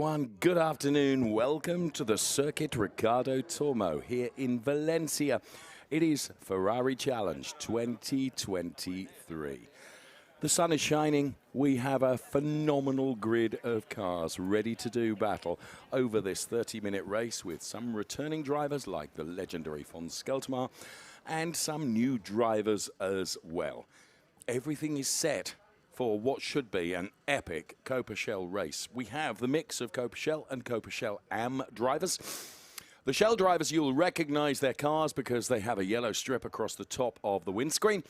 Good afternoon. Welcome to the Circuit Ricardo Tormo here in Valencia. It is Ferrari Challenge 2023. The sun is shining. We have a phenomenal grid of cars ready to do battle over this 30-minute race with some returning drivers like the legendary von Skeltmar and some new drivers as well. Everything is set for what should be an epic Coppa Shell race. We have the mix of Coppa Shell and Coppa Shell&AM drivers. The Shell drivers, you'll recognize their cars because they have a yellow strip across the top of the windscreen.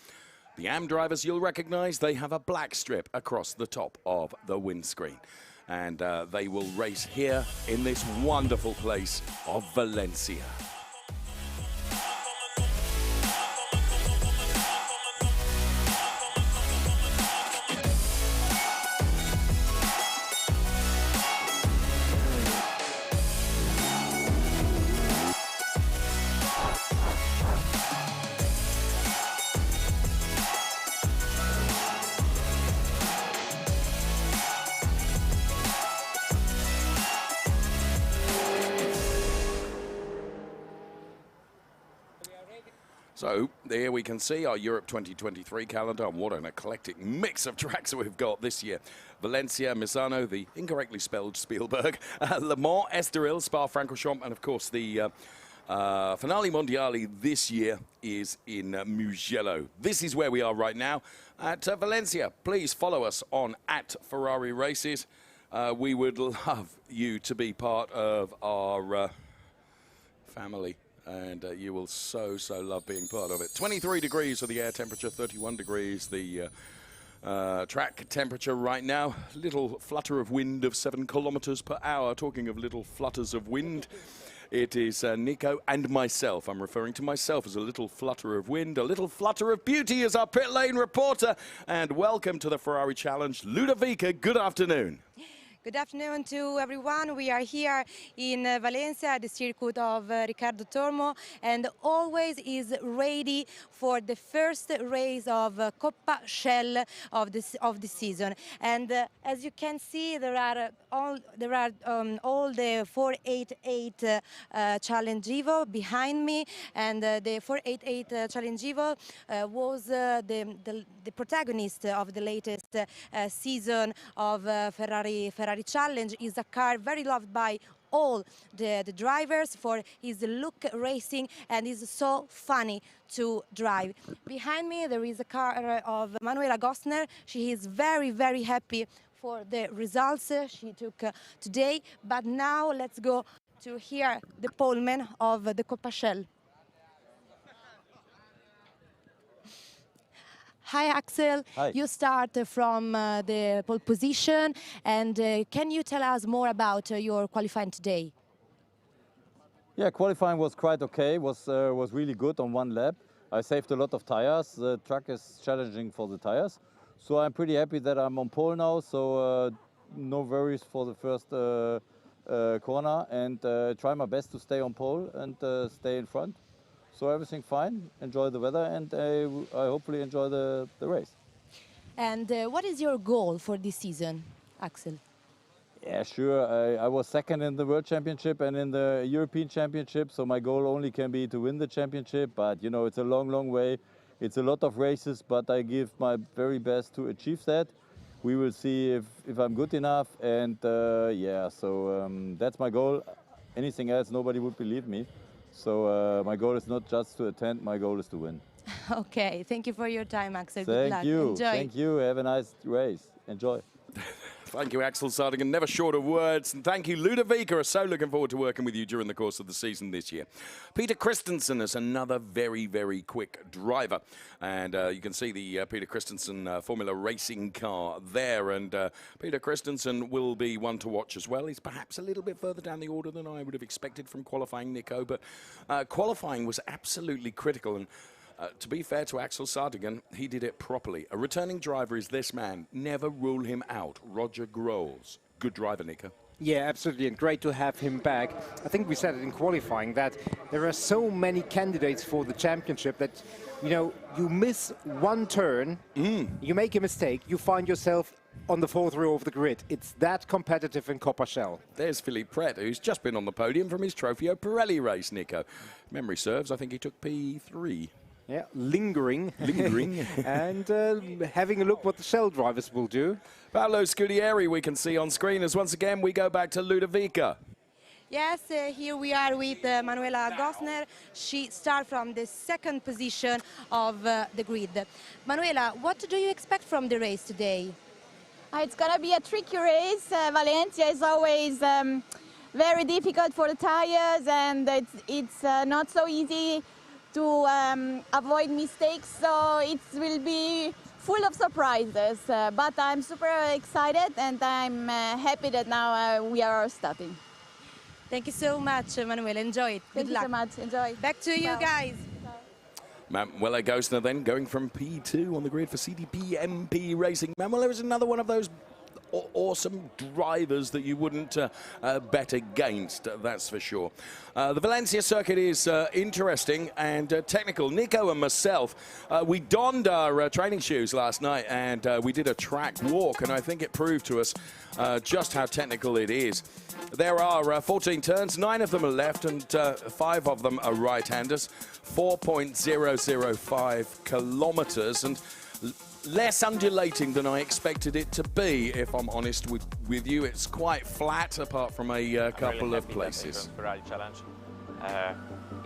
The AM drivers, you'll recognize they have a black strip across the top of the windscreen. And they will race here in this wonderful place of Valencia. So there we can see our Europe 2023 calendar, and what an eclectic mix of tracks we've got this year. Valencia, Misano, the incorrectly spelled Spielberg, Le Mans, Estoril, Spa-Francorchamps, and of course the Finale Mondiale this year is in Mugello. This is where we are right now at Valencia. Please follow us on @Ferrari Races. We would love you to be part of our family. And you will so love being part of it. 23 degrees for the air temperature, 31 degrees the track temperature right now. Little flutter of wind of 7 kilometers per hour. Talking of little flutters of wind, it is Nico and myself. I'm referring to myself as a little flutter of wind, a little flutter of beauty as our pit lane reporter. And welcome to the Ferrari Challenge. Ludovica, good afternoon. Good afternoon to everyone. We are here in Valencia, the circuit of Ricardo Tormo, and always is ready for the first race of Coppa Shell of the season. And as you can see, there are all the 488 Challenge Evo behind me, and the 488 Challenge Evo was the protagonist of the latest season of Ferrari Challenge. Is a car very loved by all the drivers for his look racing, and is so funny to drive. Behind me there is a car of Manuela Gostner. She is very happy for the results she took today. But now let's go to hear the poleman of the Coppa Shell. Hi Axel. Hi. You start from the pole position, and can you tell us more about your qualifying today? Yeah, qualifying was quite okay, was really good on one lap. I saved a lot of tires. The track is challenging for the tires. So I'm pretty happy that I'm on pole now, so no worries for the first corner, and try my best to stay on pole and stay in front. So everything fine, enjoy the weather, and I hopefully enjoy the race. And what is your goal for this season, Axel? Yeah, sure. I was second in the World Championship and in the European Championship, so my goal only can be to win the championship. But, you know, it's a long way. It's a lot of races, but I give my very best to achieve that. We will see if I'm good enough, and yeah, so that's my goal. Anything else, nobody would believe me. So my goal is not just to attend, my goal is to win. Okay, thank you for your time, Axel. Thank Good luck. you. Enjoy. Thank you. Have a nice race. Enjoy. Thank you, Axel Sardigan. Never short of words. And thank you, Ludovica. So looking forward to working with you during the course of the season this year. Peter Christensen is another very quick driver. And you can see the Peter Christensen Formula Racing car there. And Peter Christensen will be one to watch as well. He's perhaps a little bit further down the order than I would have expected from qualifying, Nico. But qualifying was absolutely critical. And to be fair to Axel Sardigan, he did it properly. A returning driver is this man. Never rule him out. Roger Groves. Good driver, Nico. Yeah, absolutely, and great to have him back. I think we said it in qualifying that there are so many candidates for the championship that, you know, you miss one turn, you make a mistake, you find yourself on the fourth row of the grid. It's that competitive in Coppa Shell. There's Philippe Pret, who's just been on the podium from his Trofeo Pirelli race, Nico. Memory serves, I think he took P3. Yeah, lingering. Lingering. And having a look what the Shell drivers will do. Paolo Scudieri we can see on screen as once again we go back to Ludovica. Yes, here we are with Manuela Gosner. She starts from the second position of the grid. Manuela, what do you expect from the race today? It's going to be a tricky race. Valencia is always very difficult for the tires, and it's not so easy to avoid mistakes, so it will be full of surprises. But I'm super excited, and I'm happy that now we are starting. Thank you so much, Manuela. Enjoy it. Thank Good you luck. so much. Enjoy. Back to you guys. Manuela Gosner then going from P2 on the grid for CDP MP Racing. Manuela is another one of those awesome drivers that you wouldn't bet against, that's for sure. The Valencia circuit is interesting and technical. Nico and myself, we donned our training shoes last night and we did a track walk, and I think it proved to us just how technical it is. There are 14 turns, 9 of them are left and 5 of them are right-handers, 4.005 kilometers, and less undulating than I expected it to be, if I'm honest with you. It's quite flat apart from a couple of places. Ferrari challenge.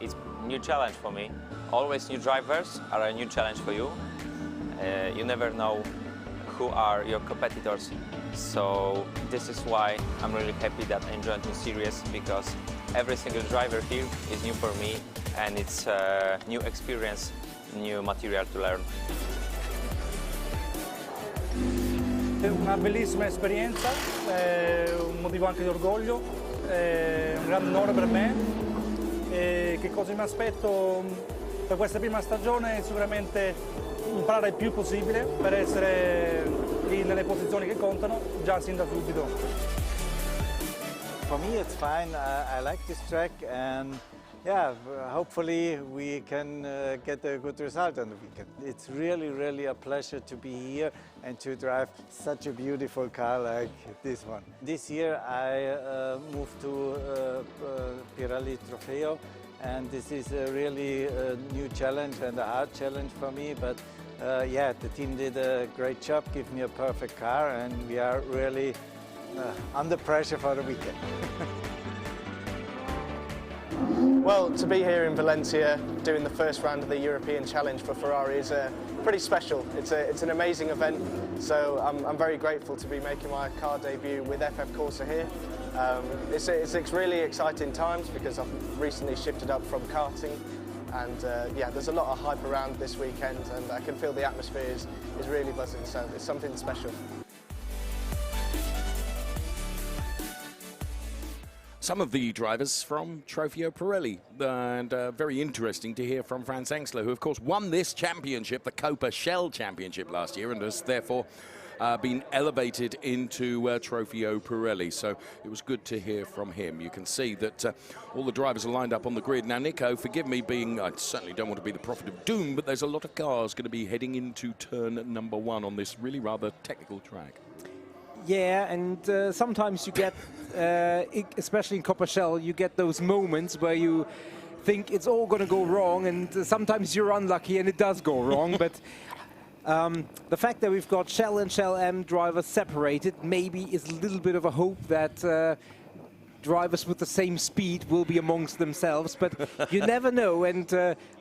It's a new challenge for me. Always new drivers are a new challenge for you. You never know who are your competitors. So this is why I'm really happy that I joined the series, because every single driver here is new for me, and it's a new experience, new material to learn. È una bellissima esperienza, un motivo anche di orgoglio, un grande onore per me. Che cosa mi aspetto per questa prima stagione? Sicuramente imparare il più possibile per essere lì nelle posizioni che contano già sin da subito. For me it's fine, I like this track, and yeah, hopefully we can get a good result on the weekend. It's really, really a pleasure to be here and to drive such a beautiful car like this one. This year I moved to Pirelli Trofeo, and this is a really new challenge and a hard challenge for me, but yeah, the team did a great job, give me a perfect car, and we are really under pressure for the weekend. Well, to be here in Valencia doing the first round of the European Challenge for Ferrari is pretty special. It's an amazing event, so I'm very grateful to be making my car debut with FF Corsa here. It's really exciting times because I've recently shifted up from karting, and yeah, there's a lot of hype around this weekend, and I can feel the atmosphere is really buzzing, so it's something special. Some of the drivers from Trofeo Pirelli, and very interesting to hear from Franz Engsler, who of course won this championship, the Coppa Shell Championship last year, and has therefore been elevated into Trofeo Pirelli. So it was good to hear from him. You can see that all the drivers are lined up on the grid. Now, Nico, forgive me being, I certainly don't want to be the prophet of doom, but there's a lot of cars going to be heading into turn number 1 on this really rather technical track. Yeah, and sometimes you get, especially in Coppa Shell, you get those moments where you think it's all going to go wrong, and sometimes you're unlucky and it does go wrong. But the fact that we've got Shell and Shell&AM drivers separated maybe is a little bit of a hope that drivers with the same speed will be amongst themselves, but you never know. And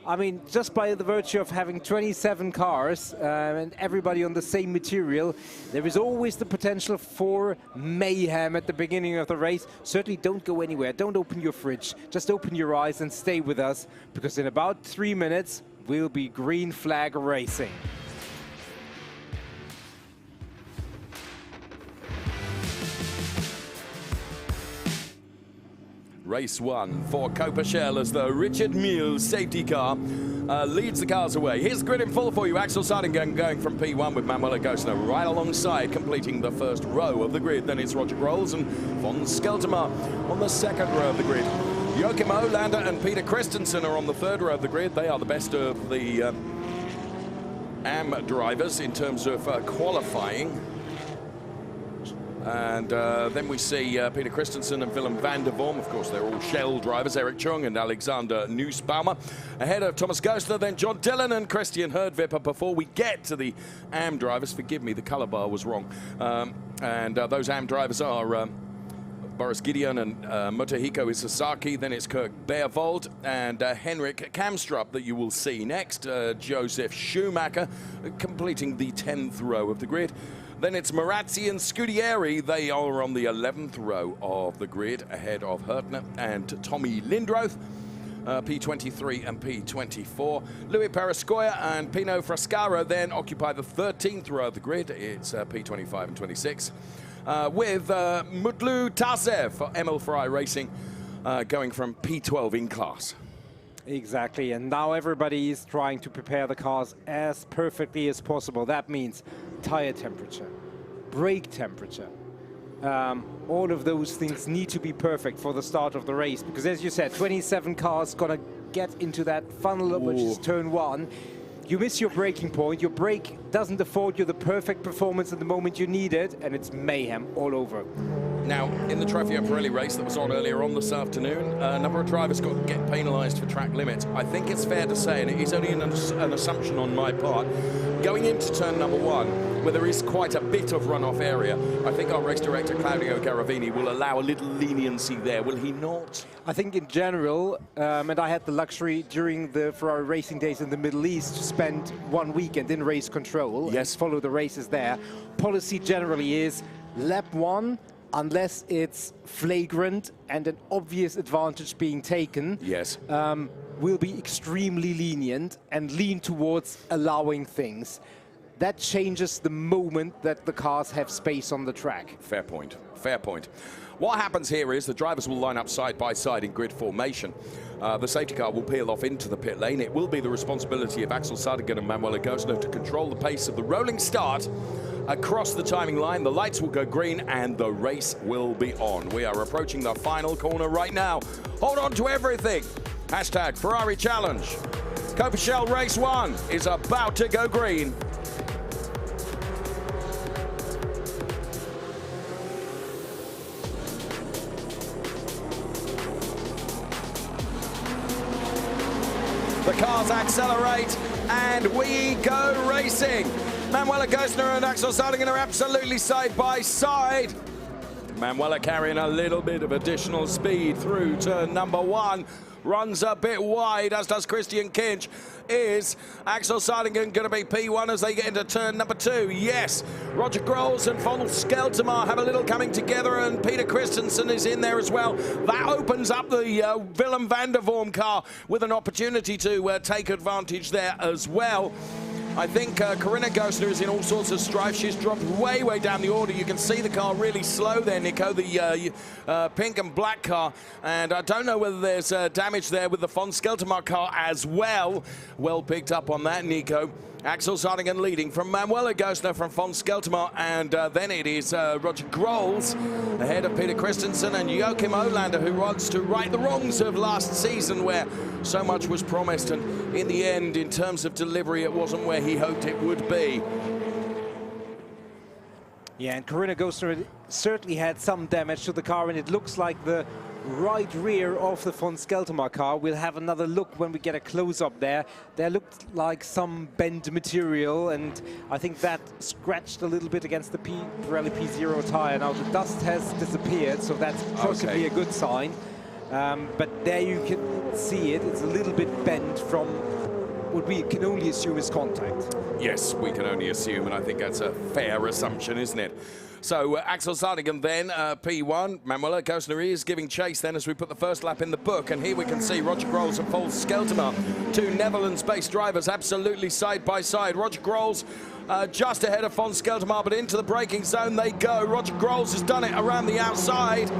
I mean, just by the virtue of having 27 cars and everybody on the same material, there is always the potential for mayhem at the beginning of the race. Certainly don't go anywhere, don't open your fridge, just open your eyes and stay with us, because in about 3 minutes we'll be green flag racing. Race 1 for Coppa Shell as the Richard Mille safety car leads the cars away. Here's the grid in full for you. Axel Sardingen going from P1 with Manuel Agostner right alongside, completing the first row of the grid. Then it's Roger Grols and von Skelterma on the second row of the grid. Joachim Olander and Peter Christensen are on the third row of the grid. They are the best of the AM drivers in terms of qualifying. And then we see Peter Christensen and Willem van der Vorm. Of course, they're all Shell drivers. Eric Chung and Alexander Nussbaumer. Ahead of Thomas Gostner, then John Dillon and Christian Herdvipper. Before we get to the AM drivers, forgive me, the colour bar was wrong. Those AM drivers are Boris Gideon and Motohiko Isasaki. Then it's Kirk Beervold and Henrik Kamstrup that you will see next. Joseph Schumacher completing the 10th row of the grid. Then it's Marazzi and Scudieri. They are on the 11th row of the grid, ahead of Hertner and Tommy Lindroth, P23 and P24. Louis Perescoia and Pino Frascaro then occupy the 13th row of the grid. It's P25 and 26. With Mutlu Tasev for ML Ferrari Racing going from P12 in class. Exactly, and now everybody is trying to prepare the cars as perfectly as possible. That means tire temperature, brake temperature. All of those things need to be perfect for the start of the race, because as you said, 27 cars gonna get into that funnel, which is turn 1. You miss your braking point, your brake doesn't afford you the perfect performance at the moment you need it, and it's mayhem all over. Now, in the Trofeo Pirelli race that was on earlier on this afternoon, a number of drivers get penalised for track limits. I think it's fair to say, and it is only an assumption on my part, going into turn number 1, where there is quite a bit of runoff area, I think our race director, Claudio Garavini, will allow a little leniency there, will he not? I think in general, and I had the luxury during the Ferrari racing days in the Middle East to spend 1 weekend in race control, yes, and follow the races there. Policy generally is lap 1, unless it's flagrant and an obvious advantage being taken, yes, will be extremely lenient and lean towards allowing things. That changes the moment that the cars have space on the track. Fair point, fair point. What happens here is the drivers will line up side by side in grid formation. The safety car will peel off into the pit lane. It will be the responsibility of Axel Sardingen and Manuel Agostner to control the pace of the rolling start across the timing line. The lights will go green and the race will be on. We are approaching the final corner right now. Hold on to everything. Hashtag Ferrari Challenge. Coppa Shell Race 1 is about to go green. The cars accelerate and we go racing. Manuel Agostner and Axel Sardingen are absolutely side by side. Manuel carrying a little bit of additional speed through turn number 1. Runs a bit wide, as does Christian Kinch. Is Axel Sardingen going to be P1 as they get into turn number 2? Yes. Roger Grols and von Skelterma have a little coming together, and Peter Christensen is in there as well. That opens up the Willem van der Vorm car with an opportunity to take advantage there as well. I think Corinna Gostner is in all sorts of strife. She's dropped way, way down the order. You can see the car really slow there, Nico, the pink and black car. And I don't know whether there's damage there with the von Skelterma car as well. Well picked up on that, Nico. Axel Sardingen leading from Manuel Agostner from von Skelterma, and then it is Roger Grols ahead of Peter Christensen and Joachim Olander, who wants to right the wrongs of last season where so much was promised, and in the end, in terms of delivery, it wasn't where he hoped it would be. Yeah, and Corinna Gostner certainly had some damage to the car, and it looks like the right rear of the von Skelterma car. We'll have another look when we get a close-up there. There looked like some bent material, and I think that scratched a little bit against the Pirelli P0 tire. Now the dust has disappeared, so that's possibly a good sign. But there you can see it. It's a little bit bent from what we can only assume is contact. Yes, we can only assume, and I think that's a fair assumption, isn't it? So Axel Sardingen then, P1. Manuel Agostner is giving chase then as we put the first lap in the book. And here we can see Roger Grols and von Skelterma, two Netherlands-based drivers, absolutely side by side. Roger Grols just ahead of von Skelterma, but into the braking zone they go. Roger Grols has done it around the outside.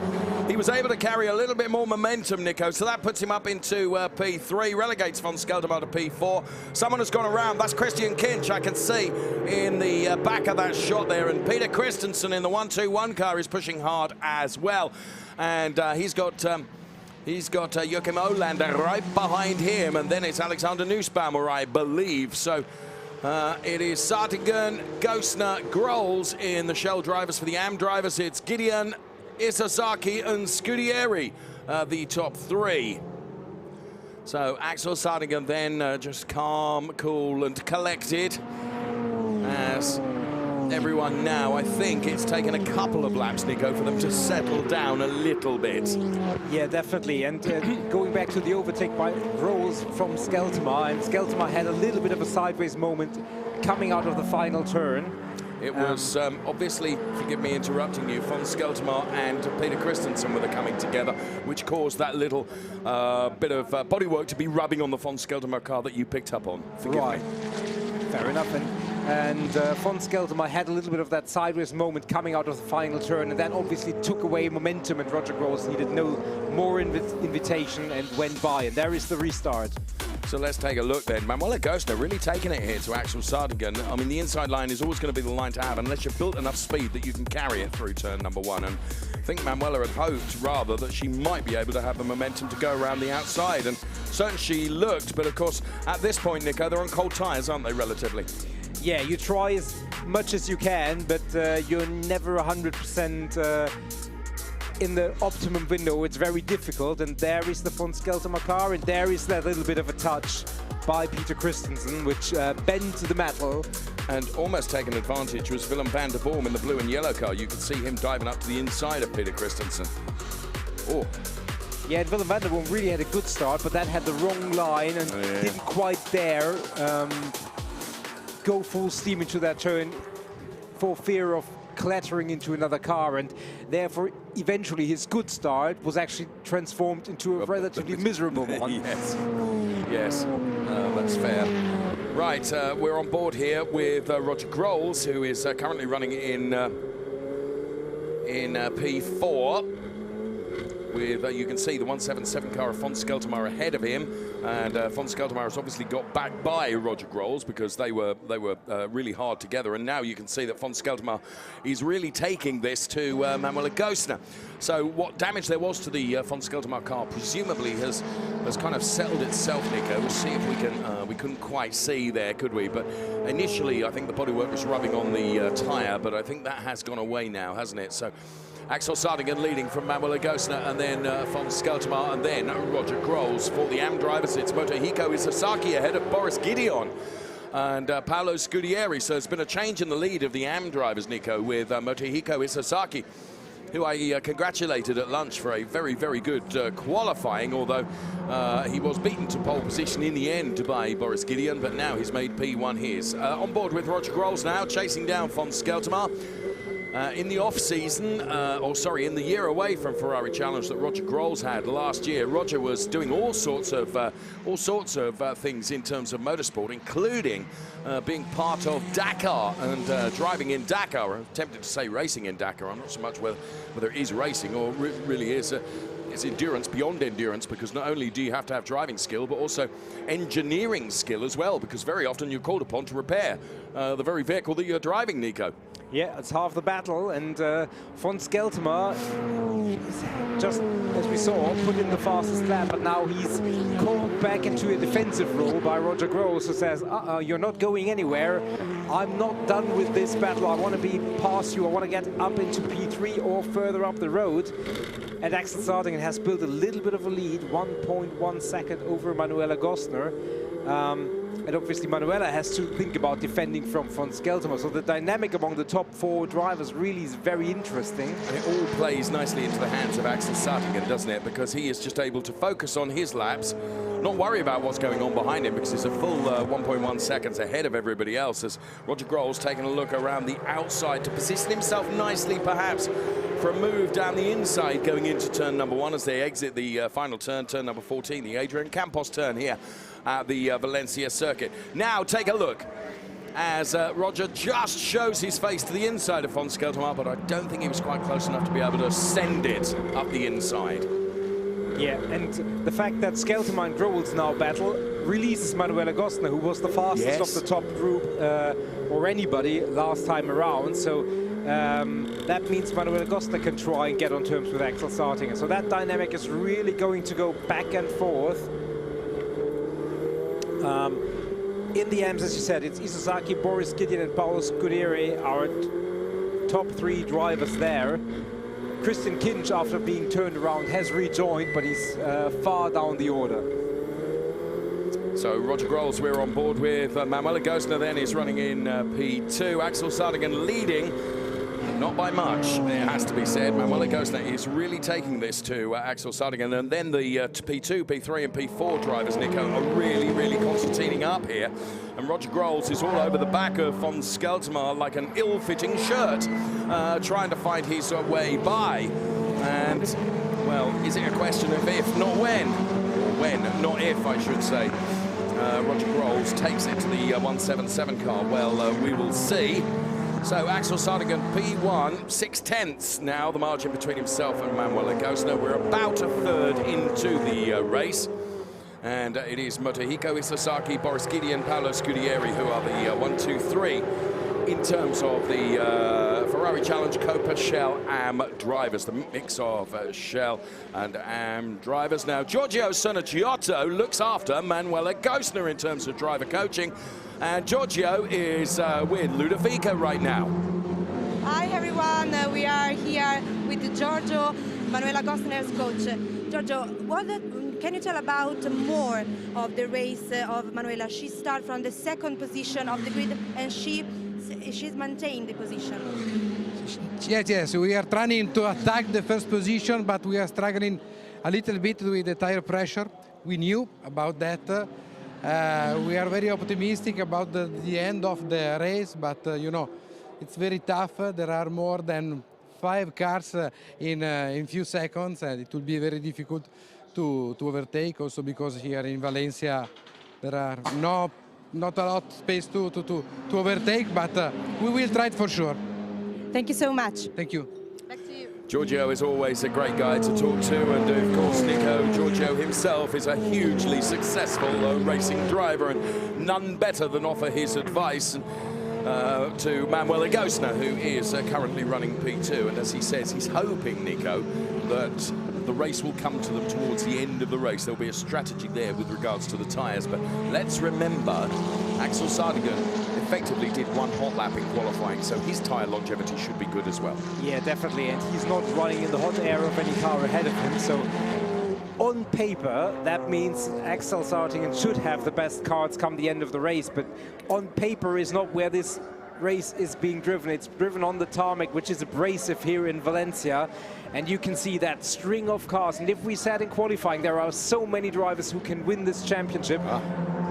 he was able to carry a little bit more momentum, Nico, so that puts him up into P3, relegates von Skelterma to P4. Someone has gone around. That's Christian Kinch, I can see in the back of that shot there, and Peter Christensen in the 1-2-1 car is pushing hard as well, and he's got Joachim Olander right behind him, and then it's Alexander Nussbaumer, I believe. So it is Sartingen, Gosner, Grols in the Shell drivers. For the AM drivers, it's Gideon, Isazaki and Scudieri, the top three. So Axel Sartingen then just calm, cool and collected, as everyone now, I think it's taken a couple of laps, Nico, for them to settle down a little bit. Yeah, definitely. And going back to the overtake by Grols from Skelterma, and Skelterma had a little bit of a sideways moment coming out of the final turn. It was obviously, forgive me interrupting you, von Skelterma and Peter Christensen were coming together, which caused that little bit of bodywork to be rubbing on the von Skelterma car that you picked up on. Forgive me. Fair enough. And von Skelterma had a little bit of that sideways moment coming out of the final turn, and that obviously took away momentum, and Roger Gross needed no more invitation and went by, and there is the restart. So let's take a look then. Manuela Gosner really taking it here to Axel Sartingen. I mean, the inside line is always going to be the line to have unless you've built enough speed that you can carry it through turn number one. And I think Manuela had hoped, rather, that she might be able to have the momentum to go around the outside. And certainly she looked, but of course, at this point, Nico, they're on cold tyres, aren't they, relatively? Yeah, you try as much as you can, but you're never 100% in the optimum window. It's very difficult, and there is the von Skelterma car, and there is that little bit of a touch by Peter Christensen, which bent the metal. And almost taken advantage was Willem van der Boom in the blue and yellow car. You could see him diving up to the inside of Peter Christensen. Oh. Yeah, and Willem van der Boom really had a good start, but that had the wrong line and didn't quite dare go full steam into that turn for fear of clattering into another car, and therefore eventually his good start was actually transformed into a relatively miserable one. Yes, that's fair. Right, we're on board here with Roger Grols, who is currently running in P4. With, you can see the 177 car of von Skelterma ahead of him, and von Skelterma has obviously got back by Roger Grols because they were really hard together, and now you can see that von Skelterma is really taking this to Manuela Gosner. So what damage there was to the von Skelterma car presumably has kind of settled itself, Nico. We'll see if we can, we couldn't quite see there, could we? But initially I think the bodywork was rubbing on the tyre, but I think that has gone away now, hasn't it? So Axel Sartingen leading from Manuela Gosner, and then von Skelterma, and then Roger Grols. For the AM drivers, it's Motohiko Isazaki ahead of Boris Gideon and Paolo Scudieri. So there's been a change in the lead of the AM drivers, Nico, with Motohiko Isazaki, who I congratulated at lunch for a very, very good qualifying, although he was beaten to pole position in the end by Boris Gideon, but now he's made P1 his. On board with Roger Grols now, chasing down von Skelterma. In the off-season, in the year away from Ferrari Challenge that Roger Grols had last year, Roger was doing all sorts of things in terms of motorsport, including being part of Dakar and driving in Dakar. I'm tempted to say racing in Dakar. I'm not so much whether it is racing or really is. It's endurance beyond endurance, because not only do you have to have driving skill, but also engineering skill as well, because very often you're called upon to repair the very vehicle that you're driving, Nico. Yeah, it's half the battle, and von Skelterma, just as we saw, put in the fastest lap, but now he's called back into a defensive role by Roger Gross, who says, you're not going anywhere. I'm not done with this battle. I want to be past you. I want to get up into P3 or further up the road. And Axel Sartingen has built a little bit of a lead, 1.1 second over Manuela Gosner. And obviously Manuela has to think about defending from von Skelterma. So the dynamic among the top four drivers really is very interesting. And it all plays nicely into the hands of Axel Sartingen, doesn't it? Because he is just able to focus on his laps, not worry about what's going on behind him, because he's a full 1.1 seconds ahead of everybody else, as Roger Grols taking a look around the outside to position himself nicely, perhaps, for a move down the inside going into turn number one as they exit the final turn, turn number 14, the Adrian Campos turn here at the Valencia circuit. Now take a look as Roger just shows his face to the inside of von Skeltermaar, but I don't think he was quite close enough to be able to send it up the inside. Yeah, and the fact that Skeltermaar and Grolls now battle releases Manuela Gostner, who was the fastest of the top group or anybody last time around. So that means Manuela Gostner can try and get on terms with Axel Sartinger. So that dynamic is really going to go back and forth. In the AMs, as you said, it's Isozaki, Boris Gideon and Paolo Scudieri, our top 3 drivers there. Christian Kinch, after being turned around, has rejoined, but he's far down the order. So Roger Grolls, we're on board with Manuela Gostner then is running in P2. Axel Sartinger leading, not by much, it has to be said. Manuela Gostner is really taking this to Axel Sartinger, and then the P2, P3 and P4 drivers, Nico, are really, really concertining up here. And Roger Grolls is all over the back of von Skeltermaar like an ill-fitting shirt, trying to find his way by. And, well, is it a question of if, not when? Or when, not if, I should say. Roger Grolls takes it to the 177 car. Well, we will see. So Axel Sartinger, P1, 6/10 now, the margin between himself and Manuela Gostner. We're about a third into the race. And it is Motohiko Isozaki, Boris Gideon, Paolo Scudieri, who are the 1, 2, 3 in terms of the Ferrari Challenge Coppa Shell&AM drivers, the mix of Shell and AM drivers. Now, Giorgio Sonagiotto looks after Manuela Gostner in terms of driver coaching, and Giorgio is with Ludovica right now. Hi everyone, we are here with Giorgio, Manuela Gostner's coach. Giorgio, can you tell about more of the race of Manuela? She started from the 2nd position of the grid and she's maintained the position. Yes, we are trying to attack the 1st position, but we are struggling a little bit with the tire pressure. We knew about that. We are very optimistic about the end of the race, but you know, it's very tough. There are more than 5 cars in few seconds, and it will be very difficult to overtake, also because here in Valencia there are not a lot of space to overtake, but we will try it for sure. Thank you so much. Thank you. Back to you. Giorgio is always a great guy to talk to, and of course, Nico, Giorgio himself is a hugely successful racing driver, and none better than offer his advice to Manuela Gostner, who is currently running P2. And as he says, he's hoping, Nico, that the race will come to them towards the end of the race. There'll be a strategy there with regards to the tyres. But let's remember, Axel Sartinger effectively did 1 hot lap in qualifying, so his tyre longevity should be good as well. Yeah, definitely, and he's not running in the hot air of any car ahead of him, so on paper, that means Axel Sartinger should have the best cards come the end of the race, but on paper is not where this race is being driven. It's driven on the tarmac, which is abrasive here in Valencia, and you can see that string of cars. And if we said in qualifying there are so many drivers who can win this championship,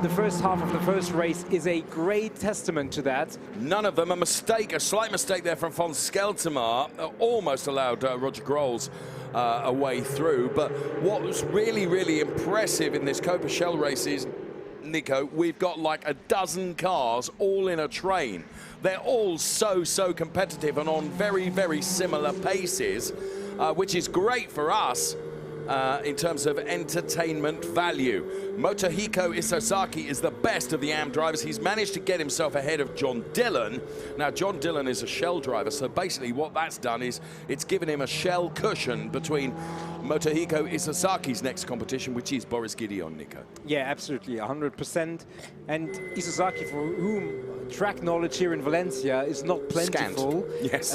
the first half of the first race is a great testament to that. None of them a mistake, a slight mistake there from von Skeltermaar, almost allowed Roger Grolls a way through. But what was really, really impressive in this Coppa Shell race is, Nico, we've got like a dozen cars all in a train. They're all so competitive and on very, very similar paces, which is great for us in terms of entertainment value. Motohiko Isozaki is the best of the AM drivers. He's managed to get himself ahead of John Dillon. Now, John Dillon is a Shell driver, so basically what that's done is it's given him a Shell cushion between Motohiko Isozaki's next competition, which is Boris Gideon, Nico. Yeah, absolutely, 100%. And Isozaki, for whom track knowledge here in Valencia is not plentiful. Scant. Yes.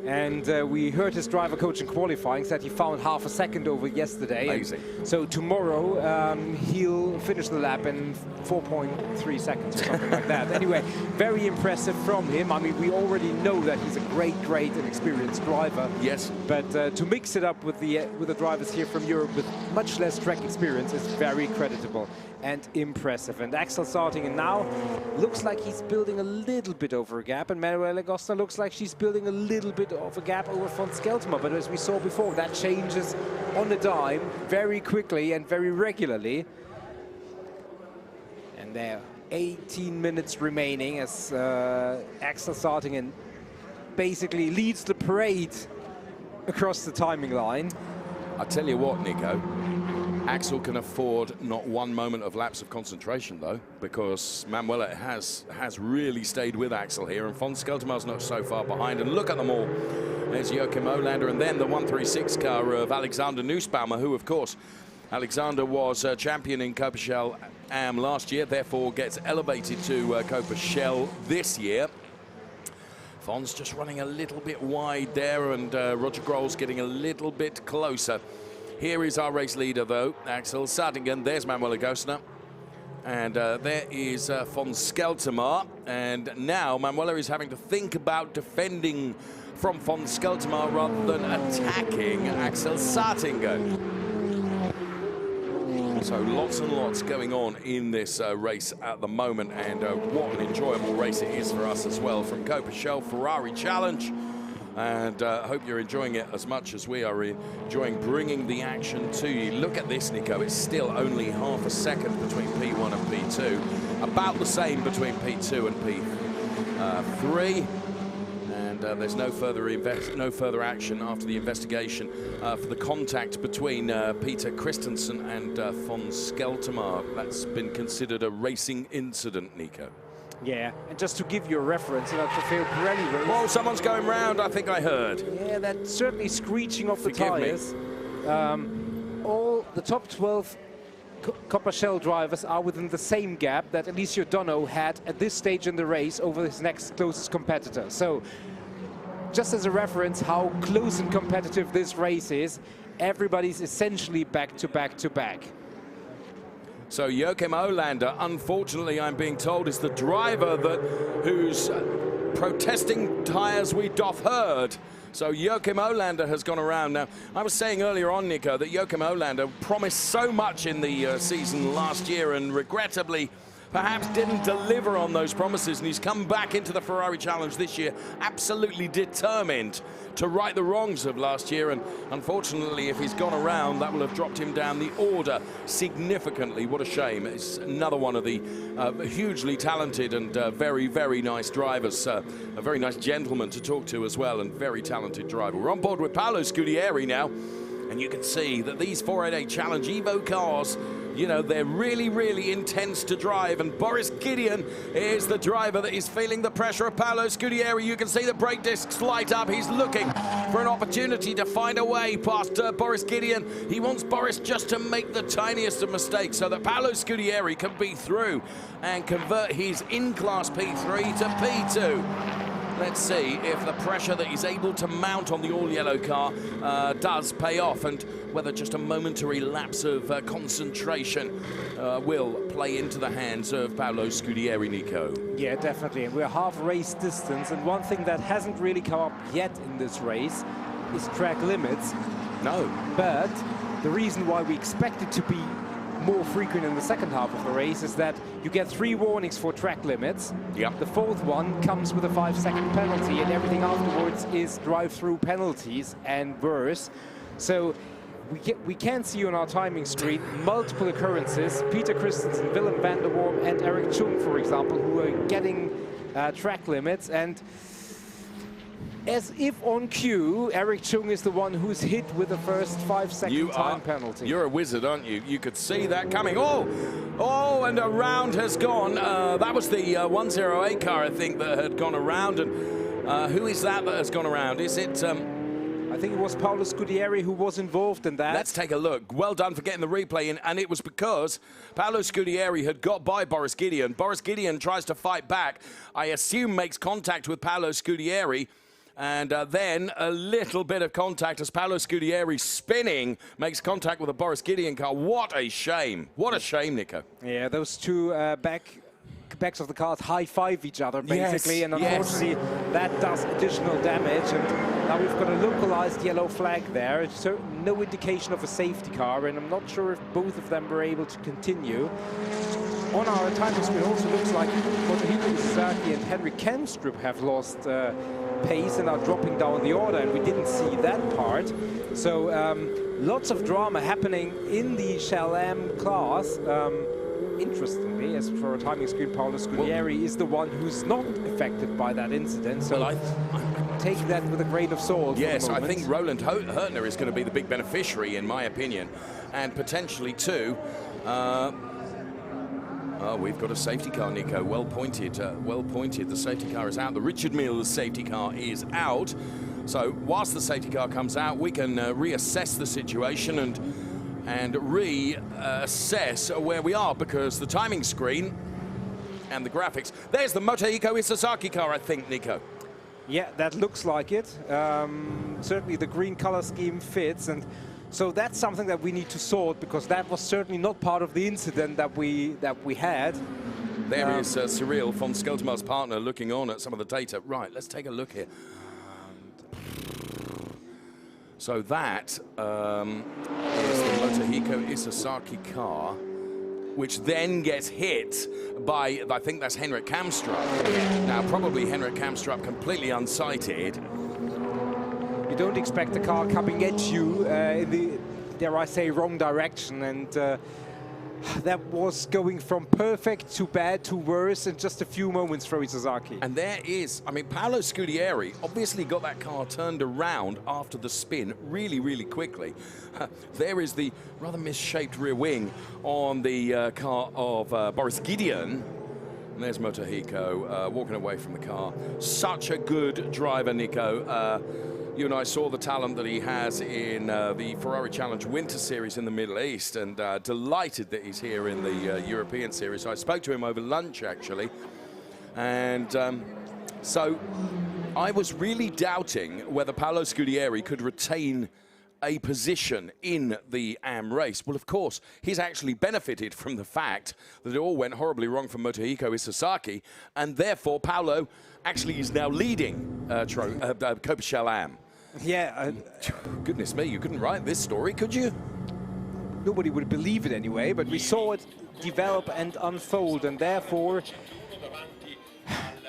And we heard his driver coach in qualifying said he found half a second over yesterday. Amazing. So tomorrow he'll finish the lap in 4.3 seconds or something like that. Anyway, very impressive from him. I mean, we already know that he's a great and experienced driver. Yes. But to mix it up with the drivers here from Europe with much less track experience is very creditable and impressive. And Axel Sartinger now looks like he's building a little bit over a gap, and Manuela Gostner looks like she's building a little bit of a gap over von Skeltermaar. But as we saw before, that changes on a dime very quickly and very regularly. And there, 18 minutes remaining as Axel starting and basically leads the parade across the timing line. I tell you what, Nico, Axel can afford not one moment of lapse of concentration, though, because Manuela has really stayed with Axel here, and von Skeltermar's not so far behind. And look at them all. There's Joachim Olander, and then the 136 car of Alexander Nussbaumer, who, of course, Alexander was champion in Coppa Shell&AM last year, therefore gets elevated to Coppa Shell this year. Von's just running a little bit wide there, and Roger Grohl's getting a little bit closer. Here is our race leader, though, Axel Sartingen. There's Manuela Gosner. And there is von Skeltermar. And now Manuela is having to think about defending from von Skeltermar rather than attacking Axel Sartingen. So lots and lots going on in this race at the moment, and what an enjoyable race it is for us as well from Coppa Shell Ferrari Challenge. And I hope you're enjoying it as much as we are enjoying bringing the action to you. Look at this, Nico. It's still only half a second between P1 and P2. About the same between P2 and P3. And there's no further action after the investigation for the contact between Peter Christensen and von Skeltermar. That's been considered a racing incident, Nico. Yeah, and just to give you a reference, in a Trofeo Pirelli race... Whoa, someone's going round, I think I heard. Yeah, that's certainly screeching off the tires. All the top 12 Coppa Shell drivers are within the same gap that Alessio Donno had at this stage in the race over his next closest competitor. So, just as a reference how close and competitive this race is, everybody's essentially back to back to back. So Joachim Olander, unfortunately, I'm being told, is the driver whose protesting tyres we doth heard. So Joachim Olander has gone around. Now, I was saying earlier on, Nico, that Joachim Olander promised so much in the season last year and regrettably perhaps didn't deliver on those promises, and he's come back into the Ferrari Challenge this year absolutely determined to right the wrongs of last year, and unfortunately if he's gone around that will have dropped him down the order significantly. What a shame. It's another one of the hugely talented and very, very nice drivers, a very nice gentleman to talk to as well, and very talented driver. We're on board with Paolo Scudieri now, and you can see that these 488 Challenge Evo cars, you know, they're really, really intense to drive, and Boris Gideon is the driver that is feeling the pressure of Paolo Scudieri. You can see the brake discs light up. He's looking for an opportunity to find a way past Boris Gideon. He wants Boris just to make the tiniest of mistakes so that Paolo Scudieri can be through and convert his in-class P3 to P2. Let's see if the pressure that he's able to mount on the all-yellow car does pay off, and whether just a momentary lapse of concentration will play into the hands of Paolo Scudieri, Nico. Yeah, definitely. And we're half race distance, and one thing that hasn't really come up yet in this race is track limits. No. But the reason why we expect it to be more frequent in the second half of the race is that you get 3 warnings for track limits. Yep. The 4th one comes with a 5-second penalty, and everything afterwards is drive-through penalties and worse. So we can see on our timing screen multiple occurrences. Peter Christensen, Willem van der Worm and Eric Chung, for example, who are getting track limits. And as if on cue, Eric Chung is the one who's hit with the first 5-second time penalty. You're a wizard, aren't you? You could see that coming. Oh, and a round has gone. That was the 108 car, I think, that had gone around. And who is that has gone around? Is it... I think it was Paolo Scudieri who was involved in that. Let's take a look. Well done for getting the replay in, and it was because Paolo Scudieri had got by Boris Gideon. Boris Gideon tries to fight back. I assume makes contact with Paolo Scudieri. And then a little bit of contact as Paolo Scudieri, spinning, makes contact with a Boris Gideon car. What a shame. What a shame, Nico. Yeah, those two backs of the cars high-five each other, basically. Yes, and unfortunately, that does additional damage. And now we've got a localized yellow flag there. It's no indication of a safety car. And I'm not sure if both of them were able to continue. On our timing screen also looks like Motohiko Isazaki and Henrik Kenstrup have lost pace and are dropping down the order, and we didn't see that part. So lots of drama happening in the Shell&AM class. interestingly, as for a timing screen, Paolo Scudieri is the one who's not affected by that incident. So Well, take that with a grain of salt. Yes, for the I moment. think Roland Hurtner is going to be the big beneficiary, in my opinion, and potentially too. Oh, we've got a safety car, Nico. Well pointed, well pointed. The safety car is out. The Richard Mills safety car is out. So whilst the safety car comes out, we can reassess the situation and reassess where we are, because the timing screen and the graphics. There's the Motohiko Isesaki car, I think, Nico. Yeah, that looks like it. Certainly the green color scheme fits, and so that's something that we need to sort, because that was certainly not part of the incident that we had. There is Cyril von Skeltermar's partner looking on at some of the data. Right, let's take a look here. So that is the Motohiko Isesaki car, which then gets hit by, I think that's Henrik Kamstrup. Now, probably Henrik Kamstrup completely unsighted. You don't expect the car coming at you in the, dare I say, wrong direction, and that was going from perfect to bad to worse in just a few moments for Isesaki. And there is, I mean, Paolo Scudieri obviously got that car turned around after the spin really, really quickly. There is the rather misshaped rear wing on the car of Boris Gideon. And there's Motohiko walking away from the car. Such a good driver, Nico. You and I saw the talent that he has in the Ferrari Challenge Winter Series in the Middle East, and delighted that he's here in the European Series. So I spoke to him over lunch, actually. And so I was really doubting whether Paolo Scudieri could retain a position in the AM race. Well, of course, he's actually benefited from the fact that it all went horribly wrong for Motohiko Isesaki, and therefore Paolo actually is now leading Coppa Shell&AM. Yeah. Goodness me, you couldn't write this story, could you? Nobody would believe it anyway, but we saw it develop and unfold, and therefore,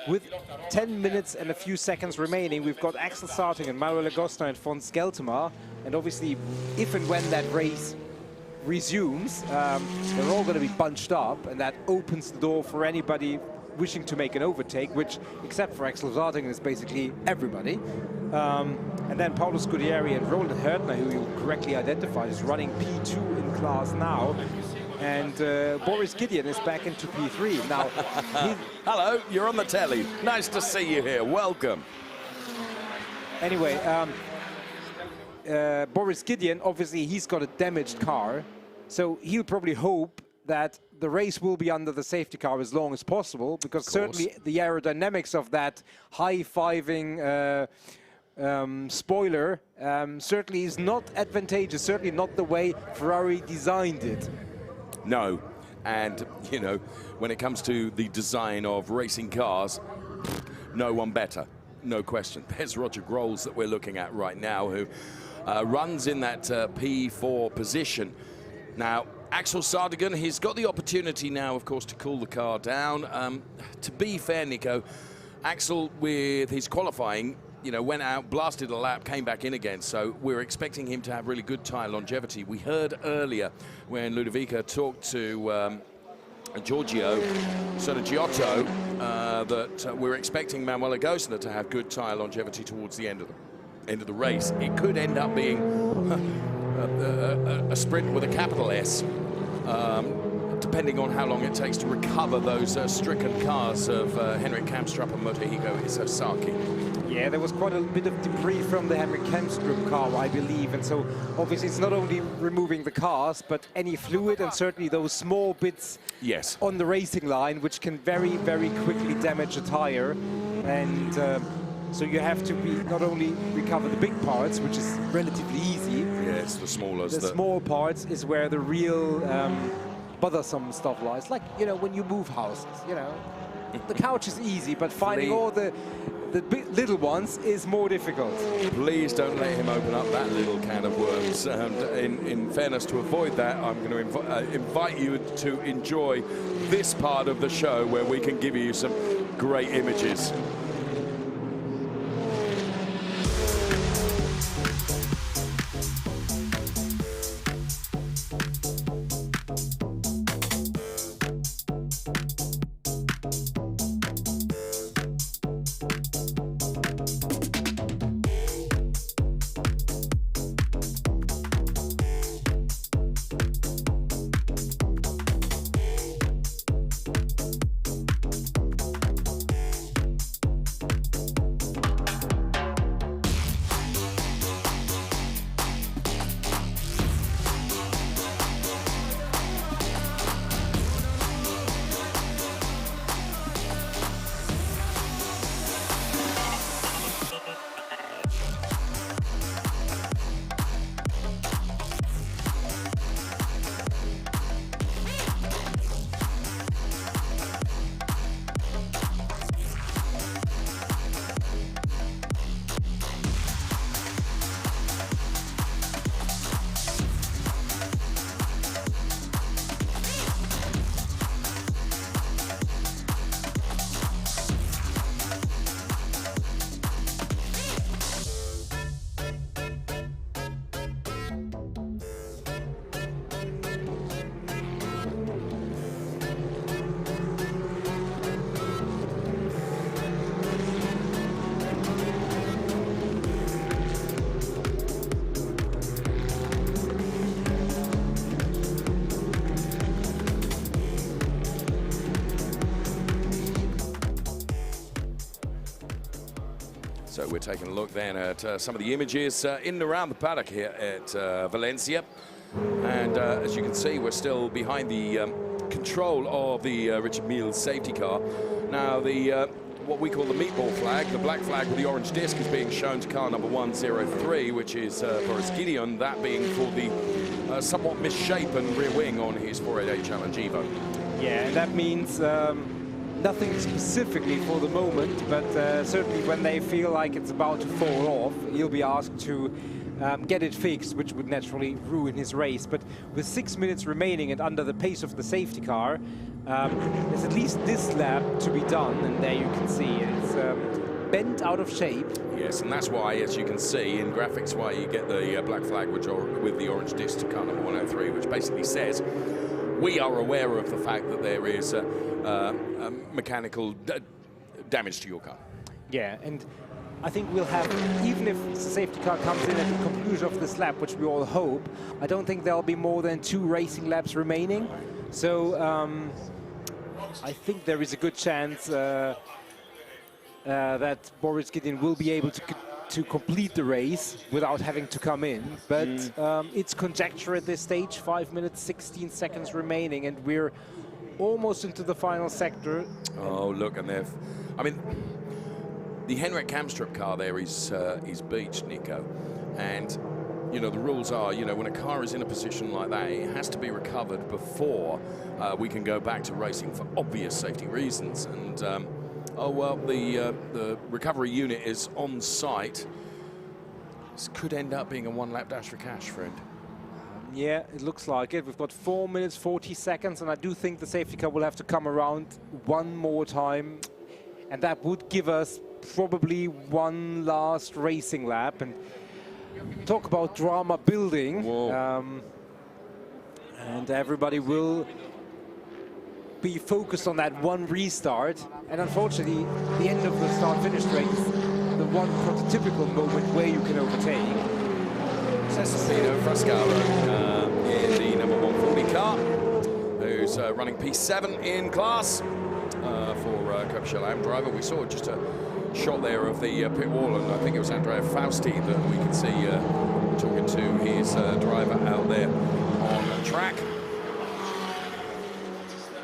with 10 minutes and a few seconds remaining, we've got Axel Sarting and Manuel Agosta and von Skeltermar, and obviously, if and when that race resumes, they're all going to be bunched up, and that opens the door for anybody wishing to make an overtake, which, except for Axel Sarting, is basically everybody. And then Paolo Scudieri and Roland Hurtner, who you correctly identified, is running P2 in class now. And Boris Gideon is back into P3. Now, hello, you're on the telly. Nice to see you here. Welcome. Anyway, Boris Gideon, obviously, he's got a damaged car. So he'll probably hope that the race will be under the safety car as long as possible, because certainly the aerodynamics of that high-fiving spoiler certainly is not advantageous, certainly not the way Ferrari designed it. No, and you know, when it comes to the design of racing cars, no one better, no question. There's Roger Grols that we're looking at right now, who runs in that P4 position. Now, Axel Sardigan, he's got the opportunity now, of course, to cool the car down. To be fair, Nico, Axel, with his qualifying, you know, went out, blasted a lap, came back in again. So we're expecting him to have really good tyre longevity. We heard earlier when Ludovica talked to Giorgio Sonagiotto that we're expecting Manuel Agosta to have good tyre longevity towards the end of the race. It could end up being a sprint with a capital S, depending on how long it takes to recover those stricken cars of Henrik Kamstrup and Motohiko Isesaki. Yeah, there was quite a bit of debris from the Henrik Kamstrup car, I believe, and so obviously it's not only removing the cars, but any fluid and certainly those small bits on the racing line, which can very, very quickly damage a tire. And so you have to not only recover the big parts, which is relatively easy. Yeah, it's the smaller. The small parts is where the real bothersome stuff lies. Like, you know, when you move houses, you know, the couch is easy, but finding all the little ones is more difficult. Please don't let him open up that little can of worms. In fairness, to avoid that, I'm going to invite you to enjoy this part of the show where we can give you some great images. So we're taking a look then at some of the images in and around the paddock here at Valencia. And as you can see, we're still behind the control of the Richard Mille safety car. Now, the what we call the meatball flag, the black flag with the orange disc, is being shown to car number 103, which is Boris Gideon, that being for the somewhat misshapen rear wing on his 488 Challenge Evo. Yeah, and that means nothing specifically for the moment, but certainly when they feel like it's about to fall off, he'll be asked to get it fixed, which would naturally ruin his race. But with 6 minutes remaining and under the pace of the safety car, there's at least this lap to be done, and there you can see it's bent out of shape. Yes, and that's why, as you can see in graphics, why you get the black flag with the orange disc to car number 103, which basically says we are aware of the fact that there is a mechanical damage to your car. Yeah, and I think we'll have, even if the safety car comes in at the conclusion of this lap, which we all hope, I don't think there'll be more than 2 racing laps remaining. So I think there is a good chance that Boris Gideon will be able to complete the race without having to come in. But it's conjecture at this stage, 5 minutes, 16 seconds remaining, and we're almost into the final sector. Oh, look, and they've... I mean, the Henrik Kamstrup car there is beached, Nico. And, you know, the rules are, you know, when a car is in a position like that, it has to be recovered before we can go back to racing for obvious safety reasons. And, oh, well, the recovery unit is on site. This could end up being a one-lap dash for cash, friend. Yeah, it looks like it. We've got 4 minutes, 40 seconds, and I do think the safety car will have to come around one more time. And that would give us probably one last racing lap. And talk about drama building. And everybody will be focused on that one restart. And unfortunately, the end of the start-finish race, the one prototypical moment where you can overtake. Cesarino Frascaro in the number 140 car, who's running P7 in class for Coppa Shell&AM driver. We saw just a shot there of the pit wall, and I think it was Andrea Fausti that we can see talking to his driver out there on track.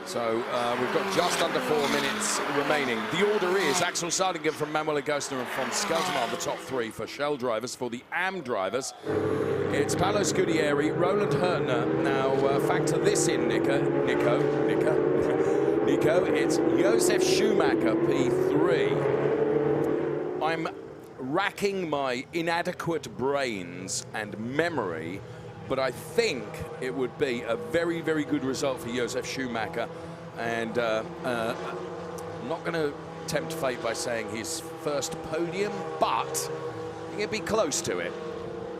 So we've got just under 4 minutes remaining. The order is Axel Sardinger from Manuel Agostner and von Skelterman, the top 3 for Shell drivers. For the AM drivers, it's Paolo Scudieri, Roland Hurtner. Now factor this in, Nico, it's Josef Schumacher, P3. I'm racking my inadequate brains and memory, but I think it would be a very, very good result for Josef Schumacher. And I'm not going to tempt fate by saying his first podium, but I think it'd be close to it.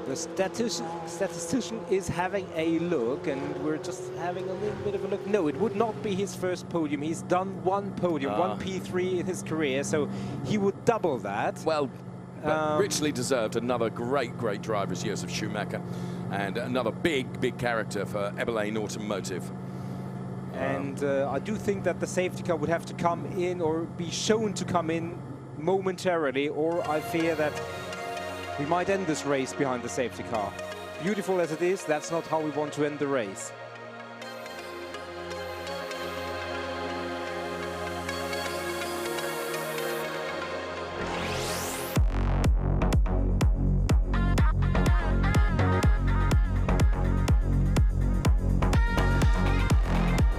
The statistician is having a look, and we're just having a little bit of a look. No, it would not be his first podium. He's done one podium, one P3 in his career, so he would double that. Well, richly deserved. Another great, great driver is Josef Schumacher, and another big, big character for Ebelane Automotive. And I do think that the safety car would have to come in or be shown to come in momentarily, or I fear that we might end this race behind the safety car. Beautiful as it is, that's not how we want to end the race.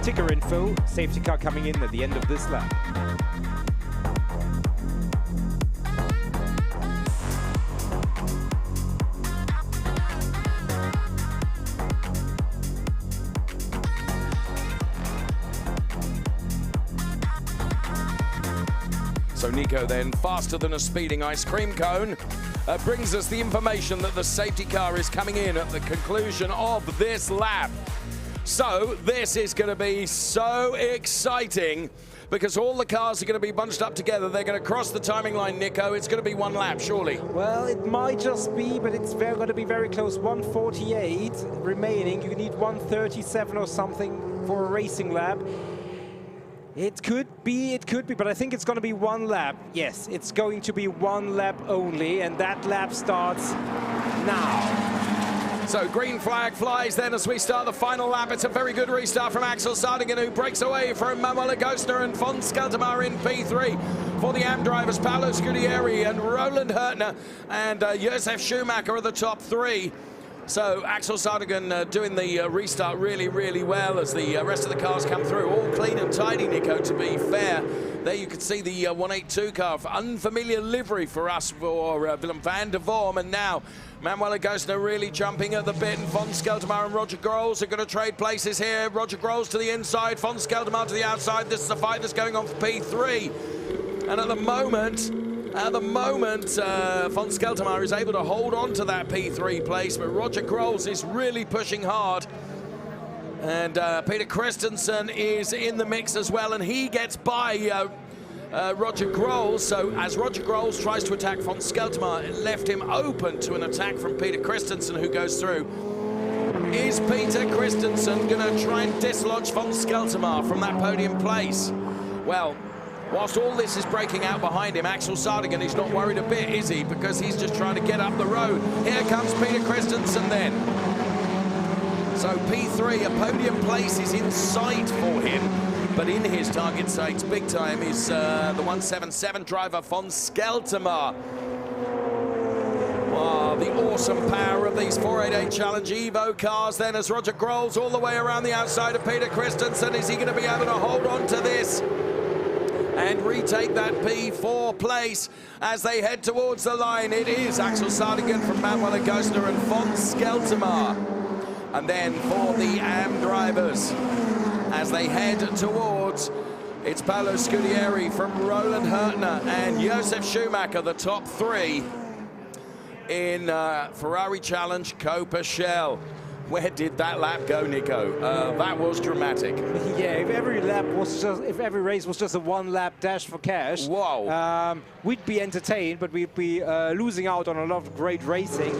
Ticker info, safety car coming in at the end of this lap. So Nico then, faster than a speeding ice cream cone, brings us the information that the safety car is coming in at the conclusion of this lap. So this is going to be so exciting because all the cars are going to be bunched up together. They're going to cross the timing line, Nico. It's going to be one lap, surely. Well, it might just be, but it's going to be very close. 148 remaining. You need 137 or something for a racing lap. It could be, but I think it's going to be one lap. Yes, it's going to be one lap only, and that lap starts now. So green flag flies then as we start the final lap. It's a very good restart from Axel Sardigan, who breaks away from Manuel Agostner and von Skeltermar in P3. For the AM drivers, Paolo Scudieri and Roland Hurtner and Josef Schumacher are the top three. So Axel Sardigan doing the restart really, really well as the rest of the cars come through. All clean and tidy, Nico, to be fair. There you can see the 182 car, unfamiliar livery for us for Willem van der Vorm. And now Manuel Agostner really jumping at the bit, and von Skeltermar and Roger Grols are going to trade places here. Roger Grols to the inside, von Skeltermar to the outside. This is a fight that's going on for P3. And at the moment, von Skeltermar is able to hold on to that P3 place, but Roger Grols is really pushing hard. And Peter Christensen is in the mix as well, and he gets by Roger Grols. So as Roger Grols tries to attack von Skeltermar, it left him open to an attack from Peter Christensen, who goes through. Is Peter Christensen going to try and dislodge von Skeltermar from that podium place? Well, whilst all this is breaking out behind him, Axel Sardigan is not worried a bit, is he? Because he's just trying to get up the road. Here comes Peter Christensen then. So P3, a podium place is in sight for him, but in his target sights big time is the 177 driver von Skeltermar. Wow, the awesome power of these 488 Challenge Evo cars then as Roger Grols all the way around the outside of Peter Christensen. Is he going to be able to hold on to this and retake that P4 place as they head towards the line? It is Axel Sardigan from Manuel Agostner and von Skeltermar. And then for the AM drivers, as they head towards, it's Paolo Scudieri from Roland Hurtner and Josef Schumacher, the top three in Ferrari Challenge Coppa Shell. Where did that lap go, Nico? That was dramatic. Yeah, if every race was just a one-lap dash for cash, wow, we'd be entertained, but we'd be losing out on a lot of great racing.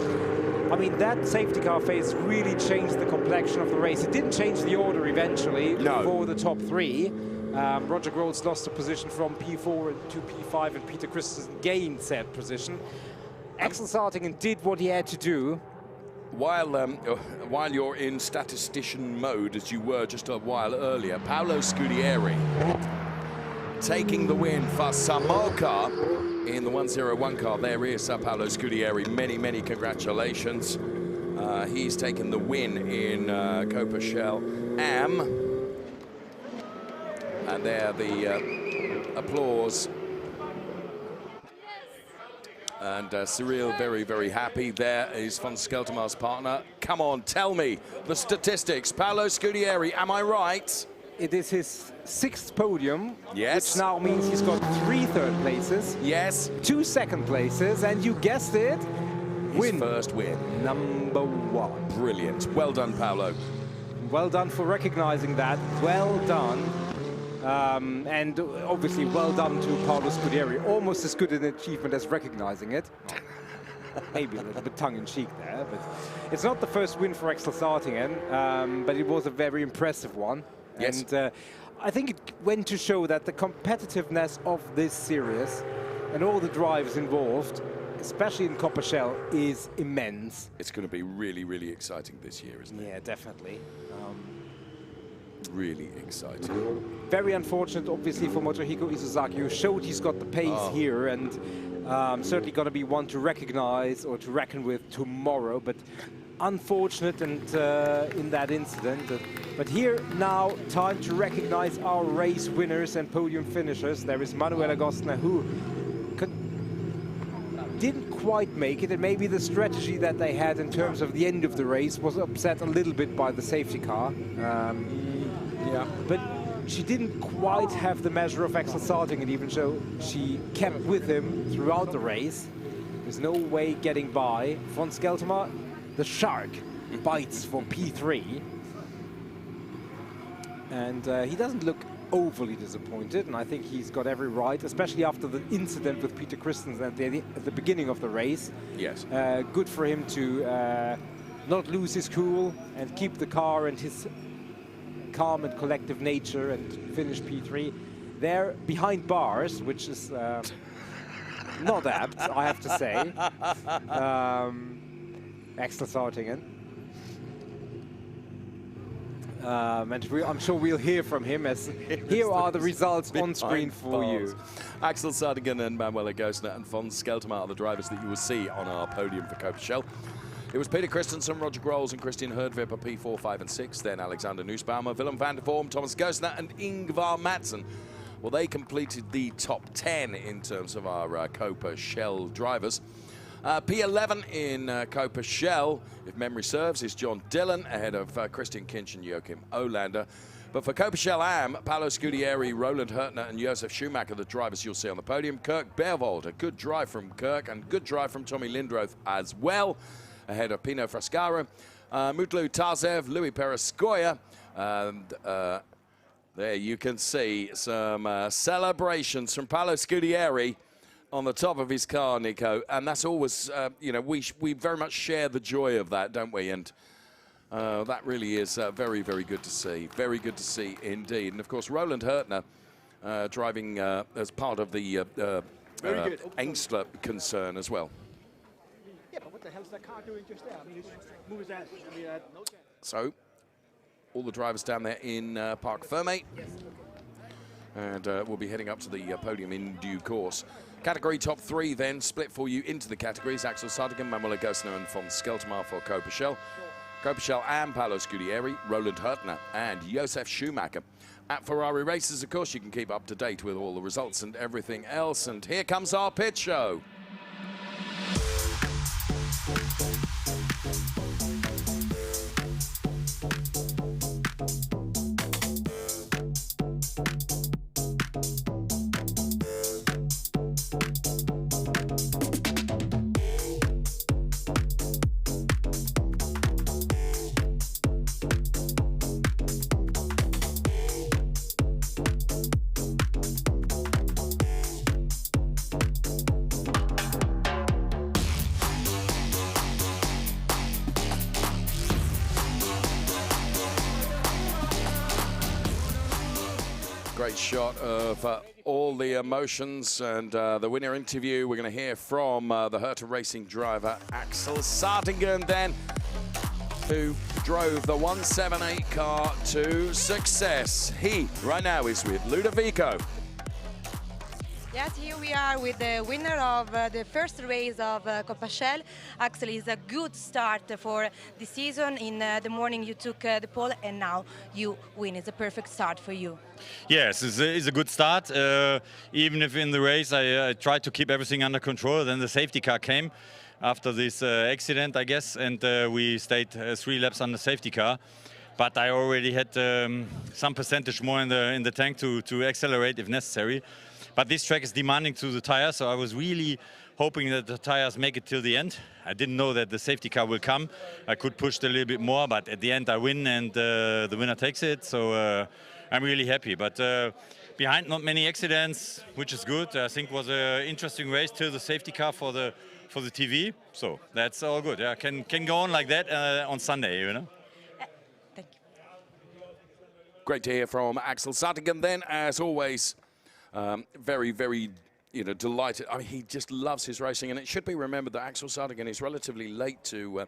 I mean, that safety car phase really changed the complexion of the race. It didn't change the order eventually for the top three. Roger Grols lost a position from P4 to P5, and Peter Christensen gained said position. Axel Sardigan did what he had to do. While you're in statistician mode, as you were just a while earlier, Paolo Scudieri taking the win for Samoka in the 101 car. There is Paolo Scudieri. Many, many congratulations. He's taken the win in Coppa Shell&AM. And there the applause. And Cyril very, very happy. There is von Skeltermar's partner. Come on, tell me the statistics. Paolo Scudieri, am I right? It is his 6th podium, yes, which now means he's got 3 third places, yes, 2 second places, and you guessed it, his first win. Number 1. Brilliant. Well done, Paolo. Well done for recognizing that. Well done. And obviously well done to Paolo Scudieri. Almost as good an achievement as recognizing it. Maybe a little bit tongue-in-cheek there, but it's not the first win for Axel Sardigan, but it was a very impressive one. Yes. And I think it went to show that the competitiveness of this series and all the drivers involved, especially in Coppa Shell, is immense. It's going to be really, really exciting this year, isn't it? Yeah, definitely. Really exciting. Very unfortunate, obviously, for Motohiko Isozaki, who showed he's got the pace here, and certainly going to be one to recognize or to reckon with tomorrow. But unfortunate and in that incident. But here now, time to recognize our race winners and podium finishers. There is Manuel Agostner, who didn't quite make it, and maybe the strategy that they had in terms of the end of the race was upset a little bit by the safety car. Yeah, but she didn't quite have the measure of Axel Sardigan, even though she kept with him throughout the race. There's no way getting by. Von Skeltermar, the shark, bites for P3. And he doesn't look overly disappointed, and I think he's got every right, especially after the incident with Peter Christensen at the beginning of the race. Yes. Good for him to not lose his cool and keep the car and his calm and collective nature and finished P3. They're behind bars, which is not apt, I have to say. Axel Sartingen. And I'm sure we'll hear from him, as here are the results on screen for you. Axel Sartingen and Manuela Gosner and von Skelterma are the drivers that you will see on our podium for Coppa Shell. It was Peter Christensen, Roger Grols and Christian Herdvip P4, 5 and 6. Then Alexander Nussbaumer, Willem van der Vorm, Thomas Gosner and Ingvar Madsen. Well, they completed the top 10 in terms of our Coppa Shell drivers. P11 in Coppa Shell, if memory serves, is John Dillon ahead of Christian Kinch and Joachim Olander. But for Coppa Shell&AM, Paolo Scudieri, Roland Hurtner and Josef Schumacher, the drivers you'll see on the podium. Kirk Bervold, a good drive from Kirk and good drive from Tommy Lindroth as well, ahead of Pino Frascara, Mutlu Tarzev, Louis Perescoya, and there you can see some celebrations from Paolo Scudieri on the top of his car, Nico, and that's always, you know, we very much share the joy of that, don't we? And that really is very, very good to see. Very good to see indeed. And of course, Roland Hurtner driving as part of the Engstler concern as well. Yeah, but what the hell is that car doing just there? I mean, it's moving that. I mean, no chance. So, all the drivers down there in Parc Fermé. And we'll be heading up to the podium in due course. Category top 3 then split for you into the categories. Axel Sartingen, Manuela Gosner and von Skelterma for Coppa Shell. Coppa Shell&AM, Paolo Scudieri, Roland Hurtner and Josef Schumacher. At Ferrari Races, of course, you can keep up to date with all the results and everything else. And here comes our pit show. Great shot of all the emotions and the winner interview. We're going to hear from the Herta Racing driver Axel Sartingen then, who drove the 178 car to success. He, right now, is with Ludovico. Yes, here we are with the winner of the first race of Coppa Shell. Axel, is a good start for the season. In the morning you took the pole and now you win. It's a perfect start for you. Yes, it's a good start. Even if in the race I tried to keep everything under control, then the safety car came after this accident, I guess, and we stayed 3 laps on the safety car. But I already had some percentage more in the tank to accelerate if necessary. But this track is demanding to the tires, so I was really hoping that the tires make it till the end. I didn't know that the safety car will come. I could push a little bit more, but at the end I win and the winner takes it. So I'm really happy. But behind, not many accidents, which is good. I think it was an interesting race till the safety car for the TV. So that's all good. Yeah, can go on like that on Sunday, you know. Thank you. Great to hear from Axel Sartingen then, as always. Very, very, delighted. I mean, he just loves his racing, and it should be remembered that Axel Sartingen is relatively late to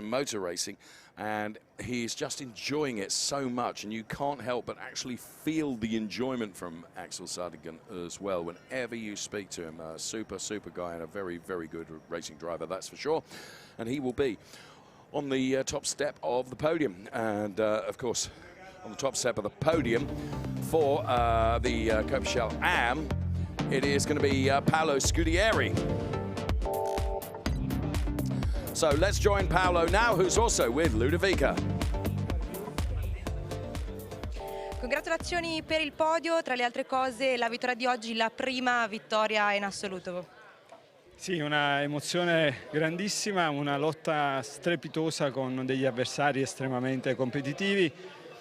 motor racing, and he's just enjoying it so much, and you can't help but actually feel the enjoyment from Axel Sartingen as well whenever you speak to him. A super, super guy and a very, very good racing driver, that's for sure. And he will be on the top step of the podium, and of course, on the top step of the podium for the Coppa Shell&AM, it is going to be Paolo Scudieri. So let's join Paolo now, who's also with Ludovica. Congratulazioni per il podio, tra le altre cose la vittoria di oggi, la prima vittoria in assoluto. Sì, una emozione grandissima, una lotta strepitosa con degli avversari estremamente competitivi.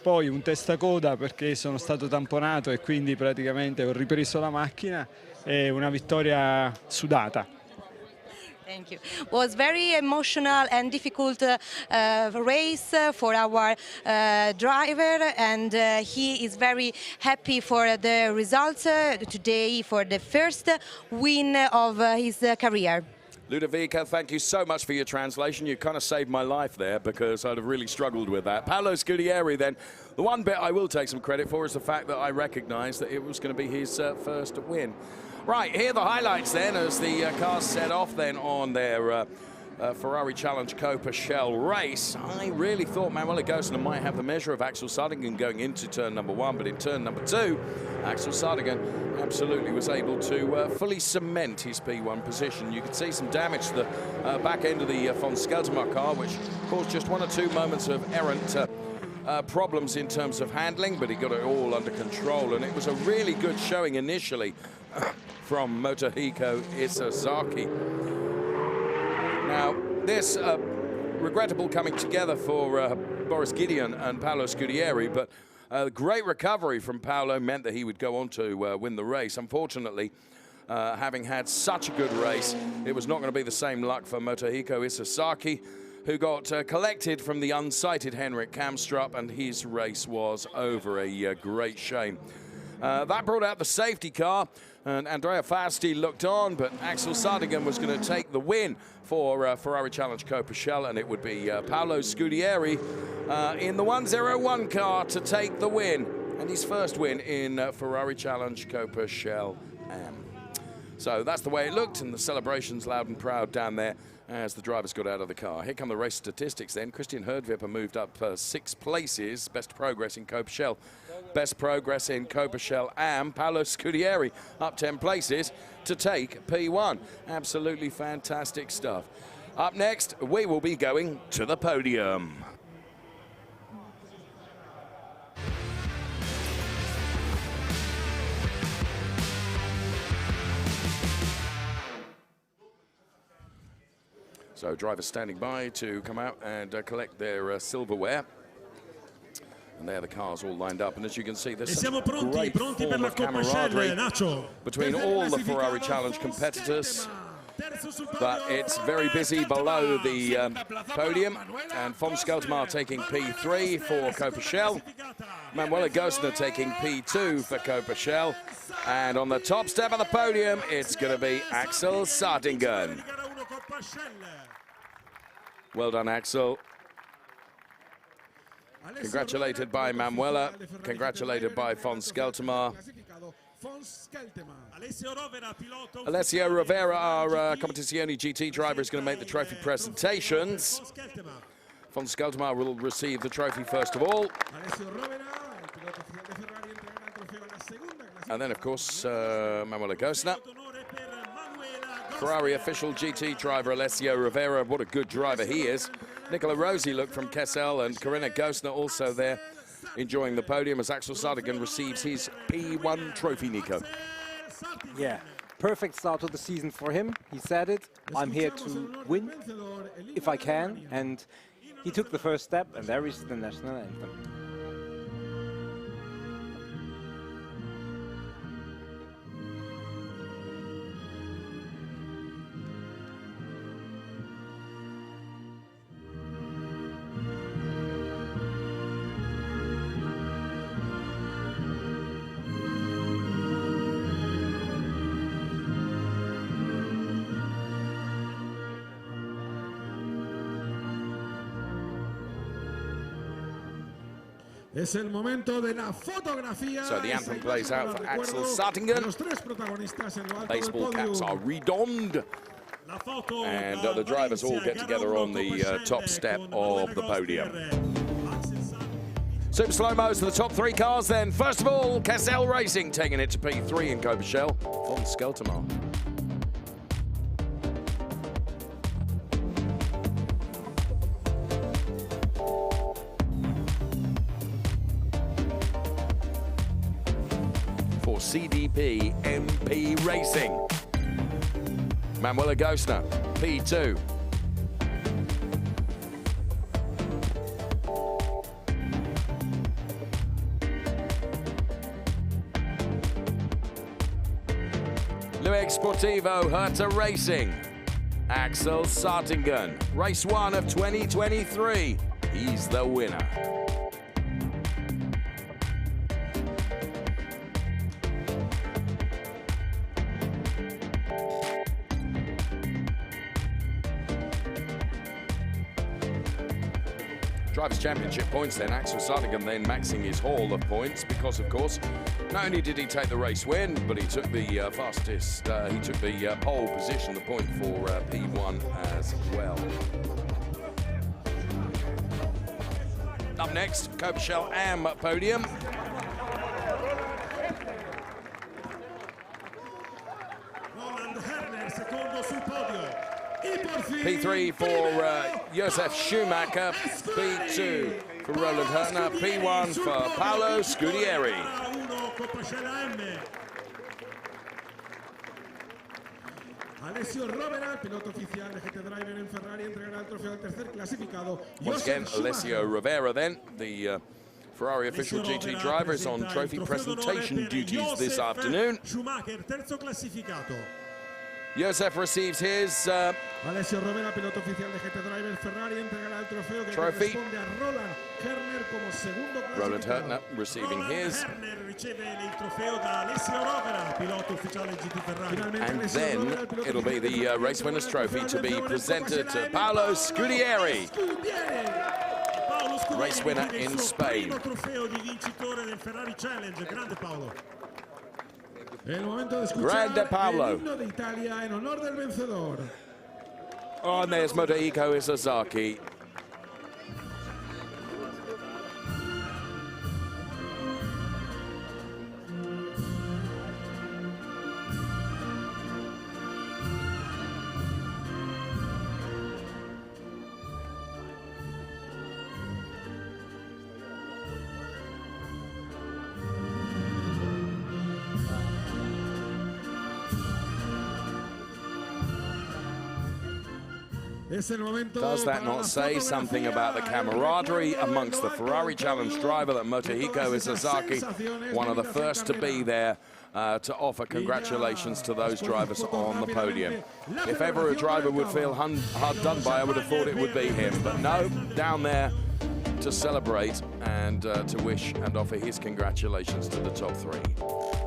Poi un testacoda perché sono stato tamponato e quindi praticamente ho ripreso la macchina, e una vittoria sudata. Thank you. Was very emotional and difficult race for our driver, and he is very happy for the results today, for the first win of his career. Ludovica, thank you so much for your translation. You kind of saved my life there because I'd have really struggled with that. Paolo Scudieri then, the one bit I will take some credit for is the fact that I recognised that it was going to be his first win. Right, here are the highlights then as the cars set off then on their Ferrari Challenge Coppa Shell race. I really thought Manuel Agostino might have the measure of Axel Sardigan going into turn number 1, but in turn number 2, Axel Sardigan absolutely was able to fully cement his P1 position. You could see some damage to the back end of the von Skelterma car, which caused just 1 or 2 moments of errant problems in terms of handling, but he got it all under control, and it was a really good showing initially from Motohiko Isozaki. Now, this regrettable coming together for Boris Gideon and Paolo Scudieri, but a great recovery from Paolo meant that he would go on to win the race. Unfortunately, having had such a good race, it was not going to be the same luck for Motohiko Isozaki, who got collected from the unsighted Henrik Kamstrup, and his race was over. A great shame. That brought out the safety car, and Andrea Fasti looked on, but Axel Sardigan was going to take the win for Ferrari Challenge Coppa Shell, and it would be Paolo Scudieri in the 101 car to take the win, and his first win in Ferrari Challenge Coppa Shell&AM. So that's the way it looked, and the celebrations loud and proud down there as the drivers got out of the car. Here come the race statistics then. Christian Herdvipper moved up 6 places. Best progress in Coppa Shell. Best progress in Coppa Shell&AM. Paolo Scudieri up 10 places to take P1. Absolutely fantastic stuff. Up next, we will be going to the podium. So drivers standing by to come out and collect their silverware. And there the cars all lined up. And as you can see, there's some great form of camaraderie between all the Ferrari Challenge competitors. But it's very busy below the podium. And von Skelterma taking P3 for Coppa Shell. Manuel Agostino taking P2 for Coppa Shell. And on the top step of the podium, it's going to be Axel Sardigan. Well done, Axel. Congratulated by Manuela, congratulated by von Skelterma. Alessio Rovera, our Competizione GT driver, is going to make the trophy presentations. Von Skelterma will receive the trophy first of all. And then, of course, Manuel Agostino. Ferrari official GT driver Alessio Rovera, what a good driver he is. Nicola Rossi look from Kessel, and Corinna Gostner also there enjoying the podium as Axel Sardigan receives his P1 trophy, Nico. Yeah, perfect start to the season for him. He said it, I'm here to win if I can, and he took the first step, and there is the national anthem. Es el momento de la fotografía. So the anthem plays out for Axel Sardigan. Baseball caps are redonned. And the drivers all get together on the top step of the podium. Super slow-mos to the top 3 cars then. First of all, Kessel Racing taking it to P3 in Coppa Shell. Von Skelterma. For CDP MP Racing. Manuel Agostino, P2. Luex Sportivo, Herta Racing. Axel Sartingen, race 1 of 2023. He's the winner. Drivers' Championship points then. Axel Sartingen then maxing his haul of points because, of course, not only did he take the race win, but he took the he took the pole position, the point for P1 as well. Up next, Coppa Shell&AM podium. P3 for Josef Schumacher, P2 for Roland Hertner, P1 for Paolo Scudieri. Alessio Rovera, piloto oficial de GT Driver en Ferrari, entregará el trofeo al tercer clasificado. Once again, Alessio Rovera then, the Ferrari official GT driver, is on trophy presentation duties this afternoon. Schumacher, terzo clasificato. Josef receives his Alessio Rovera, piloto oficial de GT Driver Ferrari, entregará el trofeo que trophy. corresponde a Roland Hertner como segundo clasificado. Roland Hertner receiving his. And then it'll be the race winner's trophy to be presented to Paolo Scudieri, race winner in Spain. Grande Paolo. Oh, and there's Motohiko Isozaki. Does that not say something about the camaraderie amongst the Ferrari Challenge driver that Motohiko Isozaki, one of the first to be there to offer congratulations to those drivers on the podium. If ever a driver would feel hard done by, I would have thought it would be him. But no, down there to celebrate and to wish and offer his congratulations to the top three.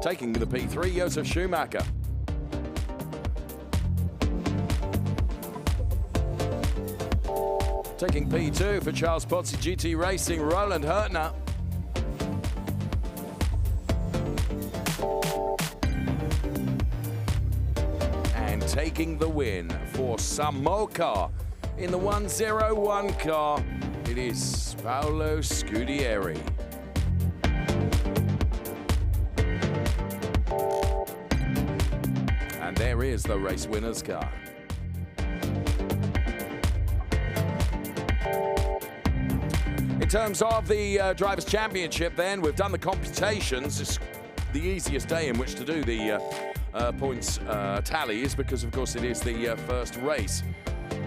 Taking the P3, Josef Schumacher. Taking P2 for Charles Pozzi GT Racing, Roland Hertner. And taking the win for Samoka in the 101 car, it is Paolo Scudieri. And there is the race winner's car. In terms of the Drivers' Championship then, we've done the computations. It's the easiest day in which to do the points tallies because, of course, it is the first race.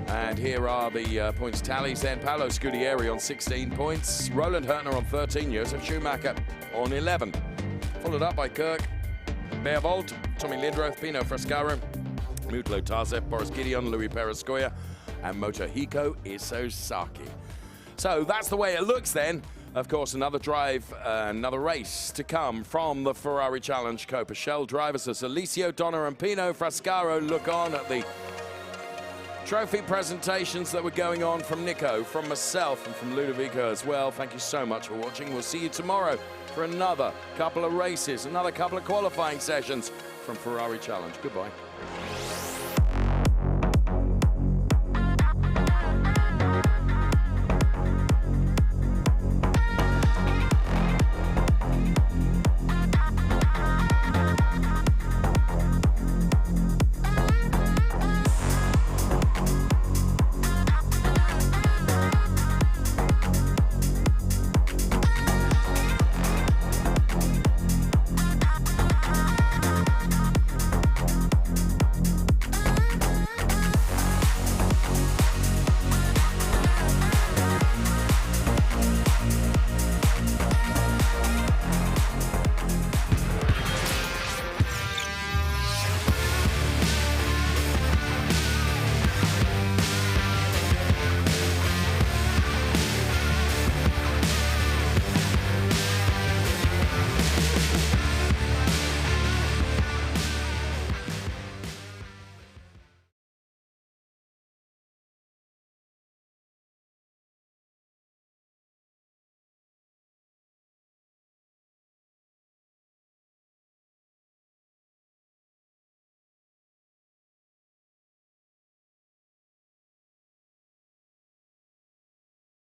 And here are the points tallies then. Paolo Scudieri on 16 points, Roland Hertner on 13, Josef Schumacher on 11. Followed up by Kirk, Beerwold, Tommy Lindroth, Pino Frascaro, Mutlu Tarzep, Boris Gideon, Louis Perescoya, and Motohiko Isozaki. So that's the way it looks then. Of course, another drive, another race to come from the Ferrari Challenge Coppa Shell drivers as Alessio Donna and Pino Frascaro look on at the trophy presentations that were going on from Nico, from myself, and from Ludovico as well. Thank you so much for watching. We'll see you tomorrow for another couple of races, another couple of qualifying sessions from Ferrari Challenge. Goodbye.